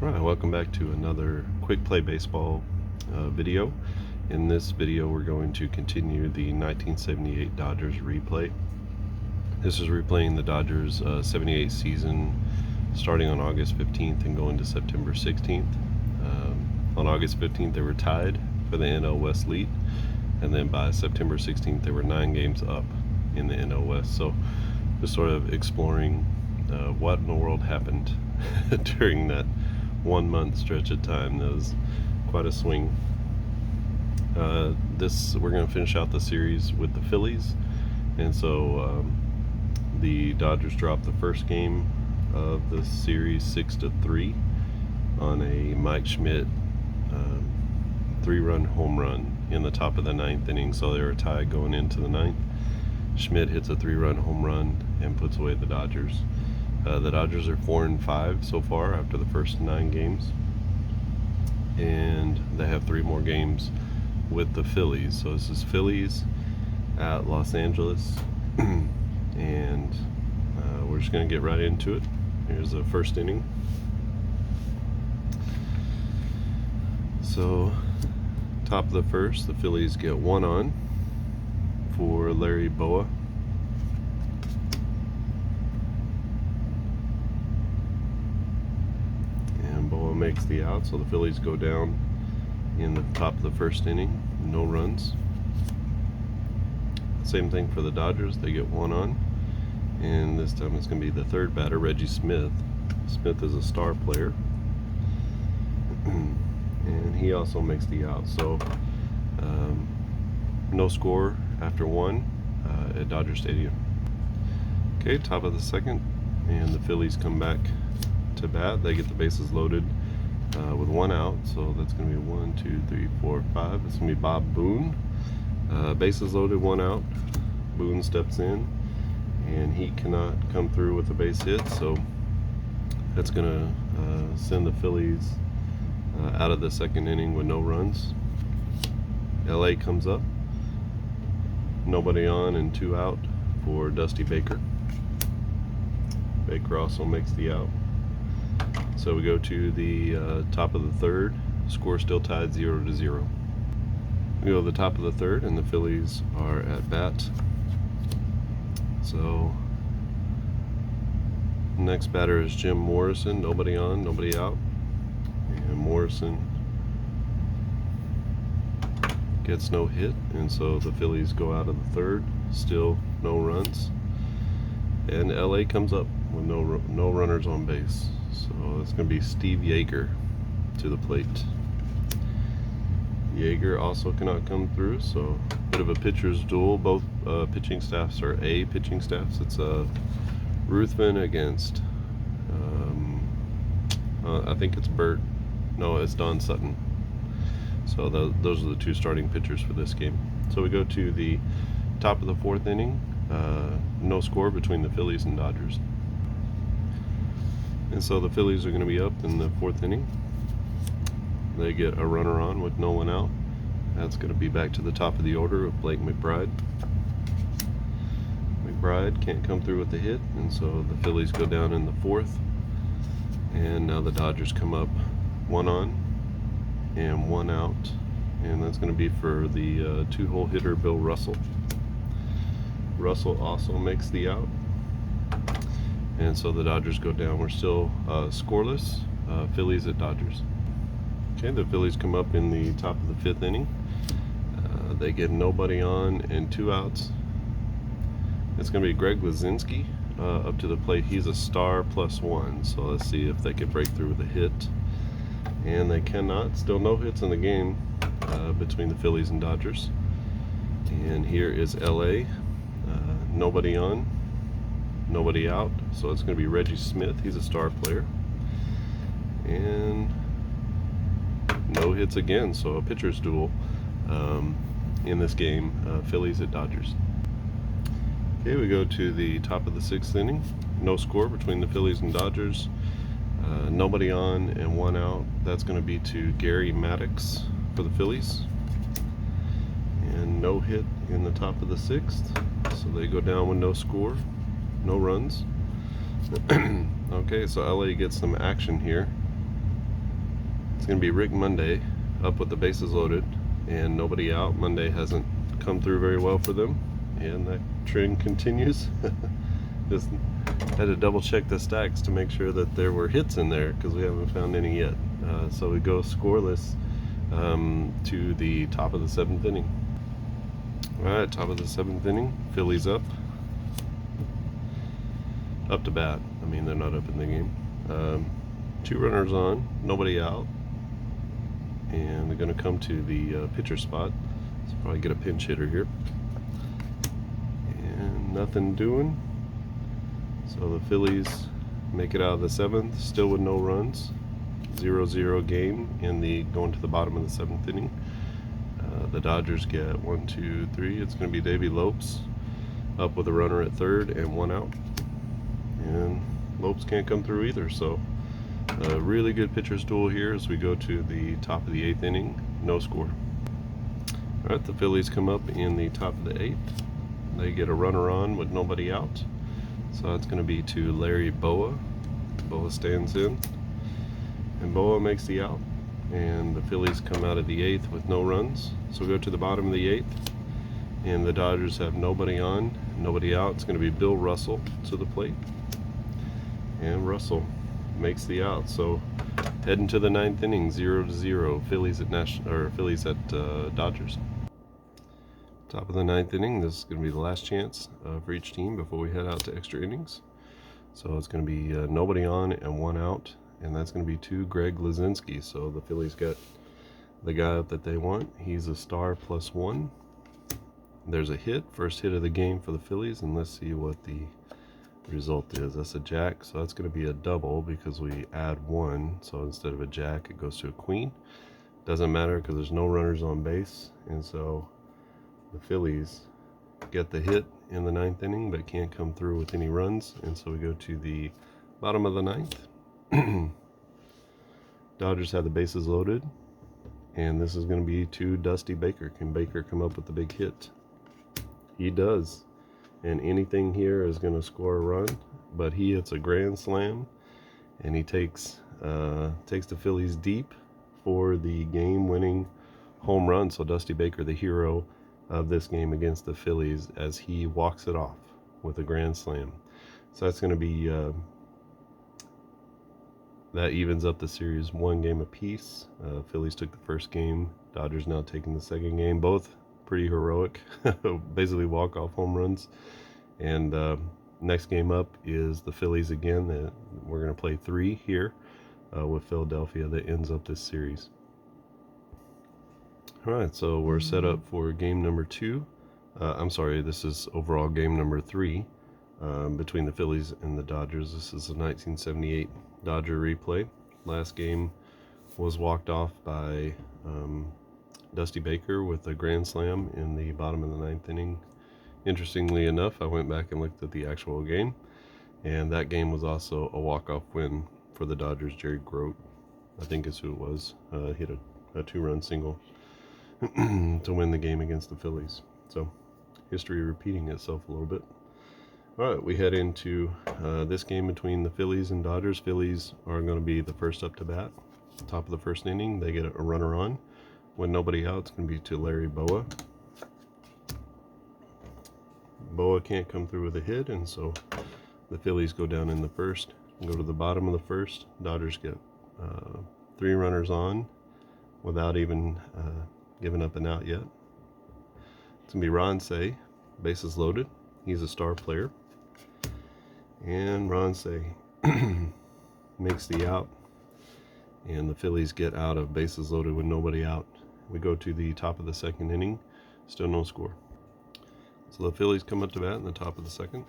Alright, welcome back to another quick play baseball video. In this video we're going to continue the 1978 Dodgers replay. This is replaying the Dodgers 78 season starting on August 15th and going to September 16th. On August 15th they were tied for the NL West lead, and then by September 16th they were 9 games up in the NL West. So just sort of exploring what in the world happened during that 1 month stretch of time. That was quite a swing. We're going to finish out the series with the Phillies, and so the Dodgers dropped the first game of the series 6-3 on a Mike Schmidt 3-run home run in the top of the 9th inning. So they were tied going into the 9th. Schmidt hits a 3-run home run and puts away the Dodgers. The Dodgers are 4-5 so far after the first 9 games, and they have 3 more games with the Phillies. So this is Phillies at Los Angeles, and we're just going to get right into it. Here's the first inning. So top of the first, the Phillies get 1 on for Larry Boa. Boa makes the out, so the Phillies go down in the top of the first inning, no runs. Same thing for the Dodgers, they get 1 on, and this time it's going to be the third batter, Reggie Smith. Smith is a star player, and he also makes the out. So no score after 1 at Dodger Stadium. Okay, top of the second, and the Phillies come back to bat. They get the bases loaded with 1 out, so that's going to be 1, 2, 3, 4, 5. It's going to be Bob Boone. Bases loaded, 1 out. Boone steps in, and he cannot come through with a base hit, so that's going to send the Phillies out of the second inning with no runs. LA comes up, nobody on and 2 out for Dusty Baker. Baker also makes the out. So we go to the top of the third. Score still tied 0-0. We go to the top of the third, and the Phillies are at bat. So next batter is Jim Morrison. Nobody on, nobody out, and Morrison gets no hit, and so the Phillies go out of the third. Still no runs, and LA comes up with no runners on base. So it's going to be Steve Yeager to the plate. Yeager also cannot come through, so a bit of a pitcher's duel. Both pitching staffs are A pitching staffs. It's Ruthven against, I think it's Bert. No, it's Don Sutton. So those are the 2 starting pitchers for this game. So we go to the top of the 4th inning. No score between the Phillies and Dodgers. And so the Phillies are going to be up in the 4th inning. They get a runner on with no one out. That's going to be back to the top of the order with Blake McBride. McBride can't come through with the hit, and so the Phillies go down in the 4th. And now the Dodgers come up 1 on and 1 out. And that's going to be for the 2-hole hitter Bill Russell. Russell also makes the out. And so the Dodgers go down. We're still scoreless. Phillies at Dodgers. Okay, the Phillies come up in the top of the 5th inning. They get nobody on and 2 outs. It's going to be Greg Lazinski up to the plate. He's a star +1. So let's see if they can break through with a hit. And they cannot. Still no hits in the game between the Phillies and Dodgers. And here is LA. Nobody on, nobody out, so it's going to be Reggie Smith. He's a star player, and no hits again, so a pitcher's duel in this game. Phillies at Dodgers. Okay, we go to the top of the 6th inning. No score between the Phillies and Dodgers. Nobody on and 1 out. That's going to be to Gary Maddox for the Phillies, and no hit in the top of the 6th. So they go down with no score, no runs. Okay, so LA gets some action here. It's going to be Rick Monday up with the bases loaded and nobody out. Monday hasn't come through very well for them, and that trend continues. Just had to double check the stacks to make sure that there were hits in there because we haven't found any yet. So we go scoreless to the top of the 7th inning. Alright, top of the 7th inning, Phillies up to bat. I mean, they're not up in the game. 2 runners on, nobody out, and they're going to come to the pitcher spot. So probably get a pinch hitter here, and nothing doing. So the Phillies make it out of the 7th, still with no runs. 0-0 game in the going to the bottom of the 7th inning. The Dodgers get 1, 2, 3. It's going to be Davey Lopes up with a runner at 3rd and 1 out. And Lopes can't come through either. So a really good pitcher's duel here as we go to the top of the 8th inning. No score. All right, the Phillies come up in the top of the 8th. They get a runner on with nobody out. So that's going to be to Larry Boa. Boa stands in, and Boa makes the out. And the Phillies come out of the 8th with no runs. So we go to the bottom of the 8th, and the Dodgers have nobody on, nobody out. It's going to be Bill Russell to the plate, and Russell makes the out. So heading to the 9th inning, 0-0. Phillies at Dodgers. Top of the 9th inning. This is going to be the last chance for each team before we head out to extra innings. So it's going to be nobody on and 1 out, and that's going to be to Greg Lazinski. So the Phillies got the guy up that they want. He's a star +1. There's a hit, first hit of the game for the Phillies, and let's see what the result is. That's a jack, so that's going to be a double because we add 1. So instead of a jack, it goes to a queen. Doesn't matter because there's no runners on base, and so the Phillies get the hit in the 9th inning but can't come through with any runs, and so we go to the bottom of the 9th. Dodgers have the bases loaded, and this is going to be to Dusty Baker. Can Baker come up with the big hit? He does, and anything here is going to score a run, but he hits a grand slam, and he takes the Phillies deep for the game-winning home run. So Dusty Baker, the hero of this game against the Phillies, as he walks it off with a grand slam. So that's going to be that evens up the series 1 game apiece. Phillies took the first game, Dodgers now taking the second game. Both pretty heroic, basically walk-off home runs. And next game up is the Phillies again. We're going to play 3 here with Philadelphia that ends up this series. Alright, so we're set up for game number 2. I'm sorry, this is overall game number 3 between the Phillies and the Dodgers. This is the 1978 Dodger replay. Last game was walked off by Dusty Baker with a grand slam in the bottom of the 9th inning. Interestingly enough, I went back and looked at the actual game, and that game was also a walk-off win for the Dodgers. Jerry Grote, I think is who it was, hit a 2-run single to win the game against the Phillies. So history repeating itself a little bit. All right, we head into this game between the Phillies and Dodgers. Phillies are going to be the first up to bat. Top of the 1st inning, they get a runner on. When nobody out, it's going to be to Larry Boa. Boa can't come through with a hit, and so the Phillies go down in the 1st and go to the bottom of the 1st. Dodgers get 3 runners on without even giving up an out yet. It's going to be Ron Say, bases loaded. He's a star player. And Ron Say makes the out, and the Phillies get out of bases loaded with nobody out. We go to the top of the 2nd inning, still no score. So the Phillies come up to bat in the top of the 2nd.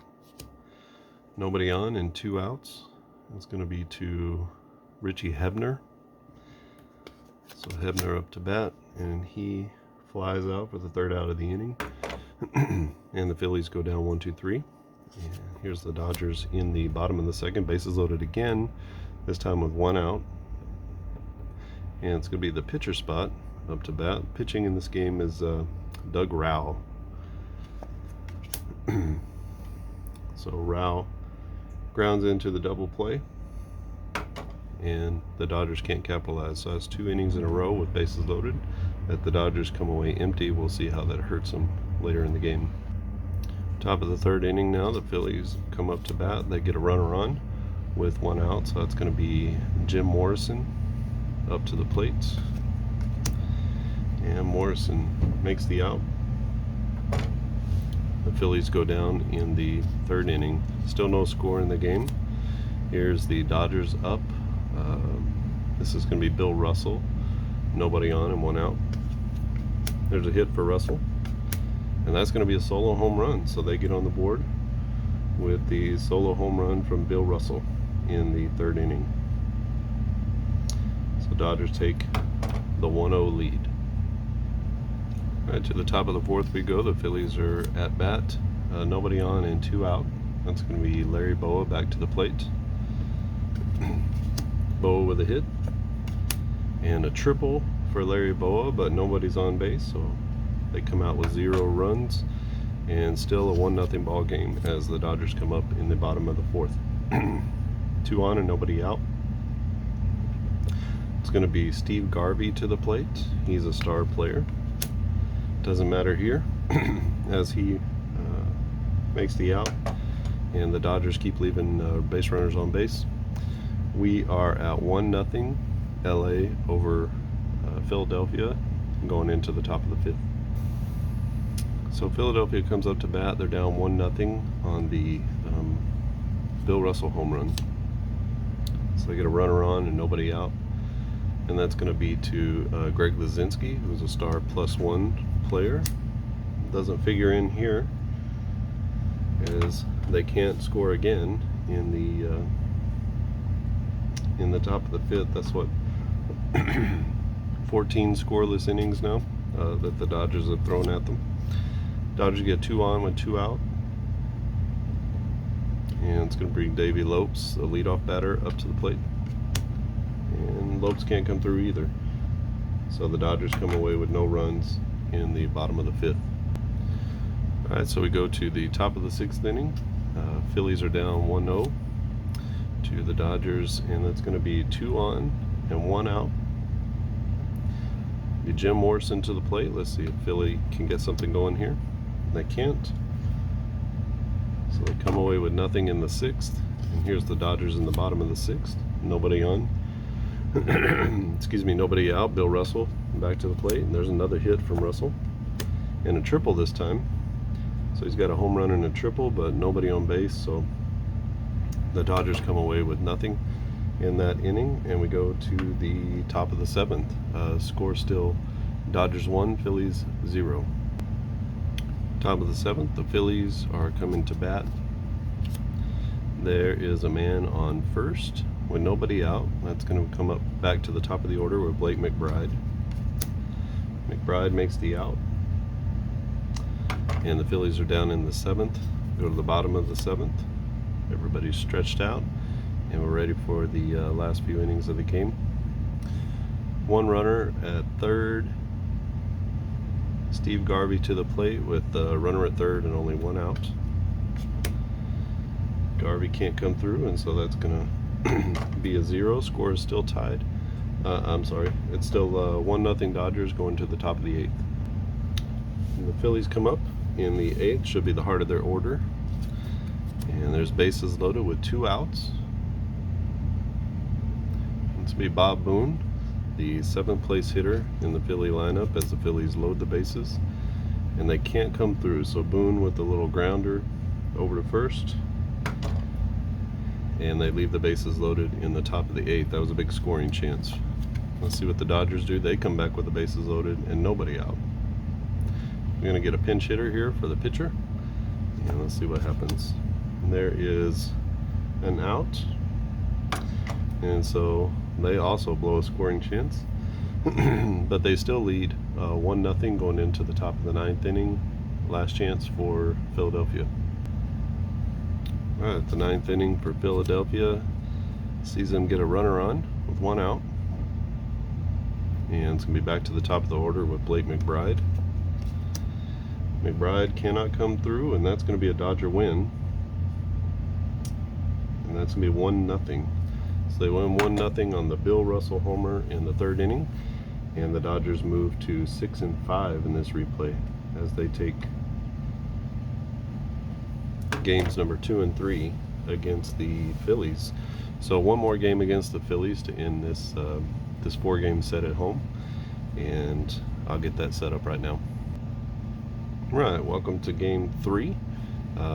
Nobody on and 2 outs. It's going to be to Richie Hebner. So Hebner up to bat, and he flies out for the 3rd out of the inning. And the Phillies go down 1, 2, 3. And here's the Dodgers in the bottom of the 2nd, bases loaded again, this time with 1 out. And it's going to be the pitcher spot up to bat. Pitching in this game is Doug Rowell. So Rowell grounds into the double play, and the Dodgers can't capitalize. So that's 2 innings in a row with bases loaded that the Dodgers come away empty. We'll see how that hurts them later in the game. Top of the 3rd inning now, the Phillies come up to bat. They get a runner on with 1 out, so that's going to be Jim Morrison up to the plate. And Morrison makes the out. The Phillies go down in the 3rd inning. Still no score in the game. Here's the Dodgers up. This is going to be Bill Russell. Nobody on and 1 out. There's a hit for Russell. And that's going to be a solo home run. So they get on the board with the solo home run from Bill Russell in the 3rd inning. So Dodgers take the 1-0 lead. Right to the top of the 4th we go. The Phillies are at bat. Nobody on and 2 out. That's going to be Larry Boa back to the plate. Boa with a hit. And a triple for Larry Boa, but nobody's on base, so they come out with 0 runs. And still a 1-0 ball game as the Dodgers come up in the bottom of the 4th. 2 on and nobody out. It's going to be Steve Garvey to the plate. He's a star player. Doesn't matter here as he makes the out, and the Dodgers keep leaving base runners on base. We are at 1-0 LA over Philadelphia going into the top of the 5th. So Philadelphia comes up to bat. They're down 1-0 on the Bill Russell home run. So they get a runner on and nobody out. And that's going to be to Greg Lazinski, who's a star +1 player. Doesn't figure in here as they can't score again in the top of the 5th. That's what 14 scoreless innings now that the Dodgers have thrown at them. Dodgers get 2 on with 2 out. And it's going to bring Davey Lopes, the leadoff batter, up to the plate. And Lopes can't come through either. So the Dodgers come away with no runs in the bottom of the 5th. Alright, so we go to the top of the 6th inning. Phillies are down 1-0 to the Dodgers, and that's going to be 2 on and 1 out. Be Jim Morrison to the plate. Let's see if Philly can get something going here. They can't. So they come away with nothing in the 6th. And here's the Dodgers in the bottom of the 6th. Nobody on. Excuse me, nobody out. Bill Russell back to the plate. And there's another hit from Russell. And a triple this time. So he's got a home run and a triple, but nobody on base. So the Dodgers come away with nothing in that inning. And we go to the top of the 7th. Score still Dodgers 1, Phillies 0. Top of the 7th, the Phillies are coming to bat. There is a man on first with nobody out. That's going to come up back to the top of the order with Blake McBride. McBride makes the out. And the Phillies are down in the 7th. Go to the bottom of the 7th. Everybody's stretched out. And we're ready for the last few innings of the game. 1 runner at 3rd. Steve Garvey to the plate with a runner at 3rd and only 1 out. Garvey can't come through, and so that's going to be a 0. Score is still tied. I'm sorry. It's still 1-0 Dodgers going to the top of the 8th. And the Phillies come up in the 8th. Should be the heart of their order. And there's bases loaded with 2 outs. It's be Bob Boone, the 7th place hitter in the Philly lineup as the Phillies load the bases, and they can't come through. So Boone with the little grounder over to first, and they leave the bases loaded in the top of the 8th. That was a big scoring chance. Let's see what the Dodgers do. They come back with the bases loaded and nobody out. We're going to get a pinch hitter here for the pitcher, and let's see what happens. And there is an out, and so they also blow a scoring chance. But they still lead 1-0 going into the top of the 9th inning. Last chance for Philadelphia. Alright, the 9th inning for Philadelphia sees them get a runner on with 1 out. And it's going to be back to the top of the order with Blake McBride. McBride cannot come through, and that's going to be a Dodger win. And that's going to be 1-0. So they win 1-0 on the Bill Russell homer in the third inning, and the Dodgers move to 6-5 in this replay as they take games number 2 and 3 against the Phillies. So one more game against the Phillies to end this this 4-game set at home, and I'll get that set up right now. Right, welcome to game 3.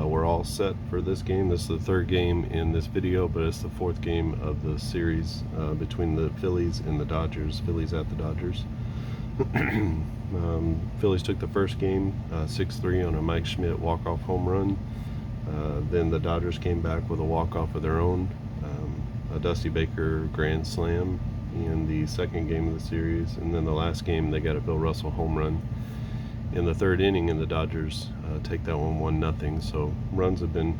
We're all set for this game. This is the 3rd game in this video, but it's the 4th game of the series between the Phillies and the Dodgers. Phillies at the Dodgers. Phillies took the first game 6-3 on a Mike Schmidt walk-off home run. Then the Dodgers came back with a walk-off of their own, a Dusty Baker grand slam in the 2nd game of the series, and then the last game they got a Bill Russell home run in the 3rd inning, and the Dodgers take that one 1-0. So runs have been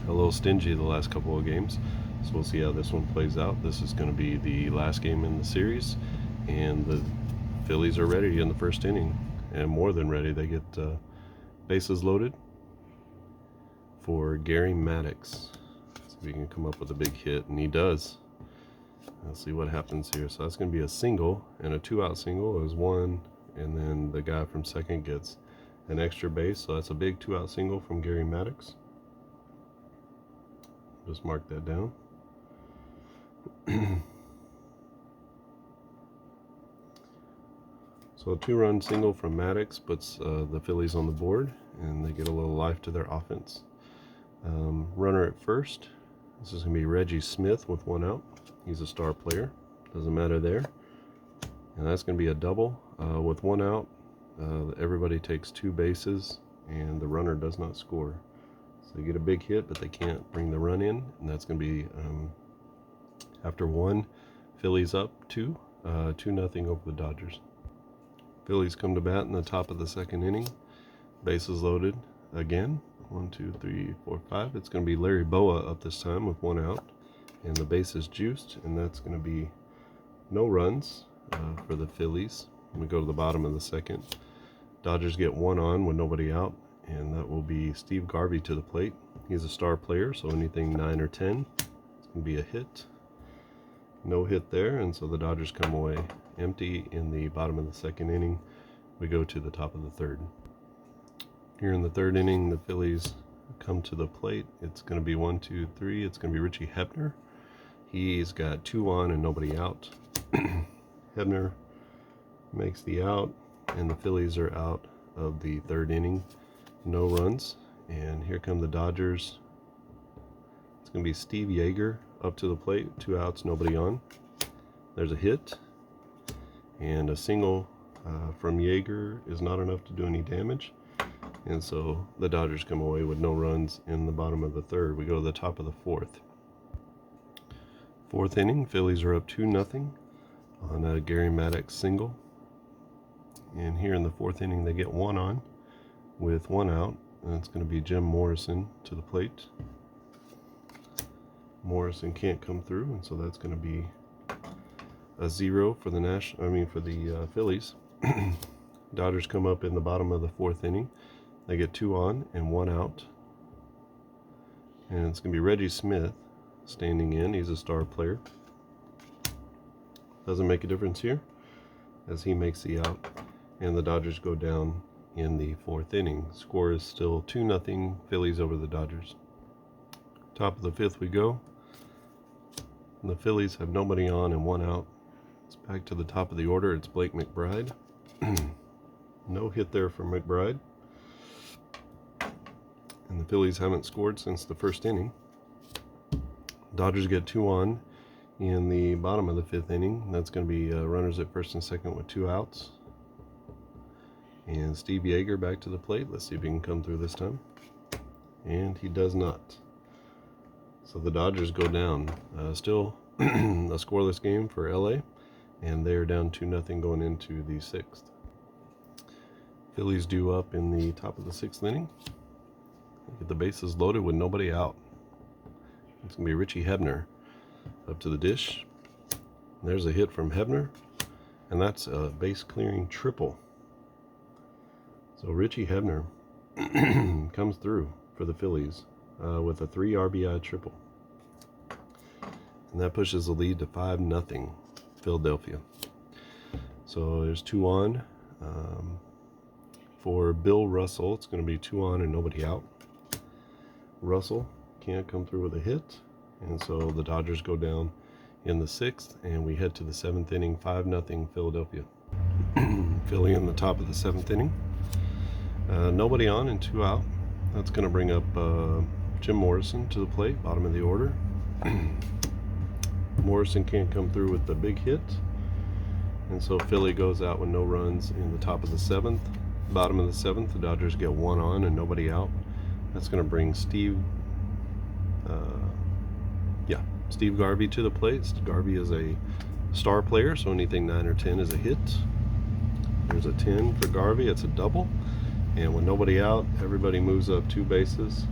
a little stingy the last couple of games, so we'll see how this one plays out. This is going to be the last game in the series, and the Phillies are ready in the 1st inning, and more than ready. They get bases loaded for Gary Maddox. See if he can come up with a big hit, and he does. Let's see what happens here. So that's going to be a single, and a 2-out single is 1, and then the guy from second gets an extra base. So that's a big 2-out single from Gary Maddox. Just mark that down. So a 2-run single from Maddox puts the Phillies on the board, and they get a little life to their offense. Runner at first. This is going to be Reggie Smith with 1 out. He's a star player. Doesn't matter there. And that's going to be a double with 1 out. Everybody takes 2 bases, and the runner does not score. So they get a big hit, but they can't bring the run in, and that's going to be after 1. Phillies up 2-0 over the Dodgers. Phillies come to bat in the top of the 2nd inning. Bases loaded again. 1, 2, 3, 4, 5. It's going to be Larry Boa up this time with 1 out, and the base is juiced, and that's going to be no runs for the Phillies. We go to the bottom of the 2nd. Dodgers get 1 on with nobody out, and that will be Steve Garvey to the plate. He's a star player, so anything 9 or 10, it's going to be a hit. No hit there, and so the Dodgers come away empty in the bottom of the 2nd inning. We go to the top of the 3rd. Here in the 3rd inning, the Phillies come to the plate. It's going to be 1, 2, 3. It's going to be Richie Hebner. He's got 2 on and nobody out. Hebner makes the out, and the Phillies are out of the 3rd inning. No runs. And here come the Dodgers. It's going to be Steve Yeager up to the plate. 2 outs, nobody on. There's a hit, and a single from Yeager is not enough to do any damage. And so the Dodgers come away with no runs in the bottom of the 3rd. We go to the top of the 4th. 4th inning, Phillies are up 2-0 on a Gary Maddox single. And here in the 4th inning, they get 1 on with 1 out. And it's going to be Jim Morrison to the plate. Morrison can't come through, and so that's going to be a 0 for the Phillies. Dodgers come up in the bottom of the 4th inning. They get 2 on and 1 out. And it's going to be Reggie Smith standing in. He's a star player. Doesn't make a difference here as he makes the out. And the Dodgers go down in the 4th inning. Score is still 2-0 Phillies over the Dodgers. Top of the 5th we go. The Phillies have nobody on and 1 out. It's back to the top of the order. It's Blake McBride. No hit there for McBride. And the Phillies haven't scored since the 1st inning. Dodgers get 2 on in the bottom of the 5th inning. That's going to be runners at 1st and 2nd with 2 outs. And Steve Yeager back to the plate. Let's see if he can come through this time. And he does not. So the Dodgers go down. Still a scoreless game for LA. And they are down 2-0 going into the 6th. Phillies due up in the top of the 6th inning. Get the bases loaded with nobody out. It's going to be Richie Hebner up to the dish. There's a hit from Hebner, and that's a base clearing triple. So Richie Hebner comes through for the Phillies with a 3 RBI triple. and that pushes the lead to 5-0 Philadelphia. So there's 2 on. For Bill Russell, it's going to be 2 on and nobody out. Russell can't come through with a hit, and so the Dodgers go down in the 6th, and we head to the 7th inning, 5-0 Philadelphia. Philly in the top of the 7th inning. Nobody on and 2 out. That's going to bring up Jim Morrison to the plate, bottom of the order. Morrison can't come through with the big hit, and so Philly goes out with no runs in the top of the 7th. Bottom of the 7th, the Dodgers get 1 on and nobody out. That's going to bring Steve Garvey to the plate. Garvey is a star player, so anything 9 or 10 is a hit. There's a 10 for Garvey. It's a double, and with nobody out, everybody moves up 2 bases.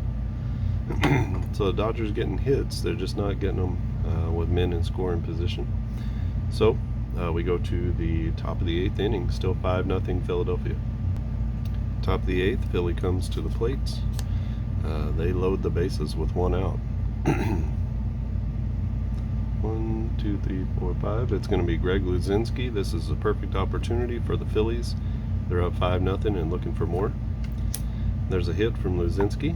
So the Dodgers getting hits, they're just not getting them with men in scoring position. So we go to the top of the 8th inning, still 5-0 Philadelphia. Top of the 8th, Philly comes to the plate. They load the bases with 1 out. 1, 2, 3, 4, 5. It's going to be Greg Luzinski. This is a perfect opportunity for the Phillies. They're up 5-0 and looking for more. There's a hit from Luzinski.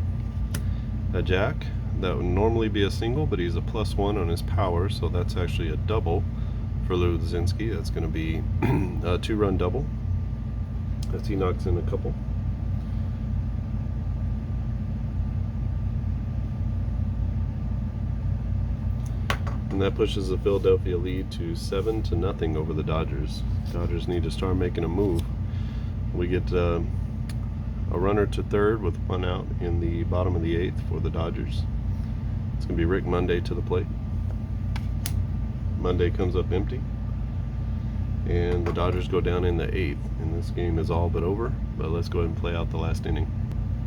A jack. That would normally be a single, but he's a +1 on his power, so that's actually a double for Luzinski. That's going to be a 2-run double as he knocks in a couple. And that pushes the Philadelphia lead to 7-0 over the Dodgers. Dodgers need to start making a move. We get a runner to third with 1 out in the bottom of the 8th for the Dodgers. It's going to be Rick Monday to the plate. Monday comes up empty, and the Dodgers go down in the 8th, and this game is all but over, but let's go ahead and play out the last inning.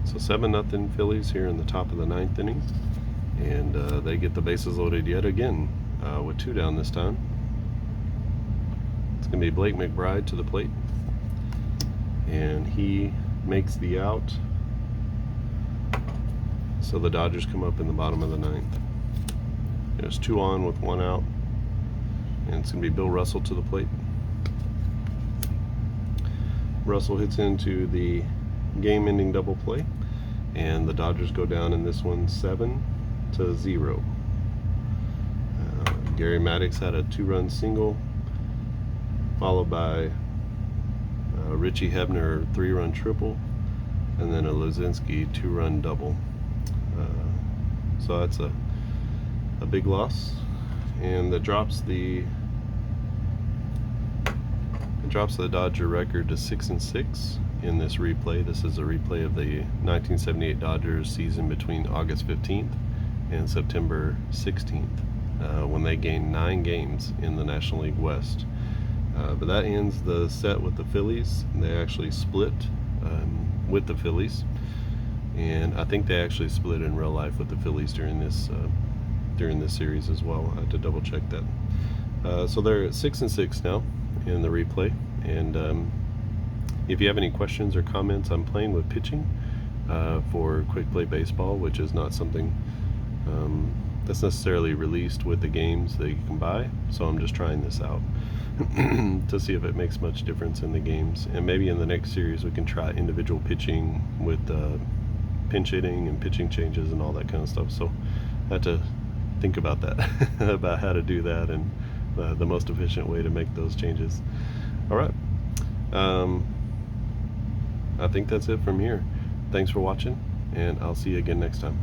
So 7-0 Phillies here in the top of the 9th inning, and they get the bases loaded yet again with 2 down this time. It's going to be Blake McBride to the plate, and he makes the out. So the Dodgers come up in the bottom of the 9th. There's 2 on with 1 out, and it's going to be Bill Russell to the plate. Russell hits into the game-ending double play, and the Dodgers go down in this one 7-0. Gary Maddox had a 2-run single, followed by Richie Hebner 3-run triple, and then a Luzinski 2-run double. So that's a big loss, and that drops the Dodger record to 6-6 in this replay. This is a replay of the 1978 Dodgers season between August 15th and September 16th, when they gained 9 games in the National League West. But that ends the set with the Phillies. They actually split with the Phillies, and I think they actually split in real life with the Phillies during this series as well. I have to double check that. So they're at 6-6 now in the replay, and if you have any questions or comments, I'm playing with pitching for Quick Play Baseball, which is not something that's necessarily released with the games that you can buy, so I'm just trying this out to see if it makes much difference in the games, and maybe in the next series we can try individual pitching with pinch hitting and pitching changes and all that kind of stuff. So I had to think about that about how to do that and the most efficient way to make those changes. All right, I think that's it from here. Thanks for watching, and I'll see you again next time.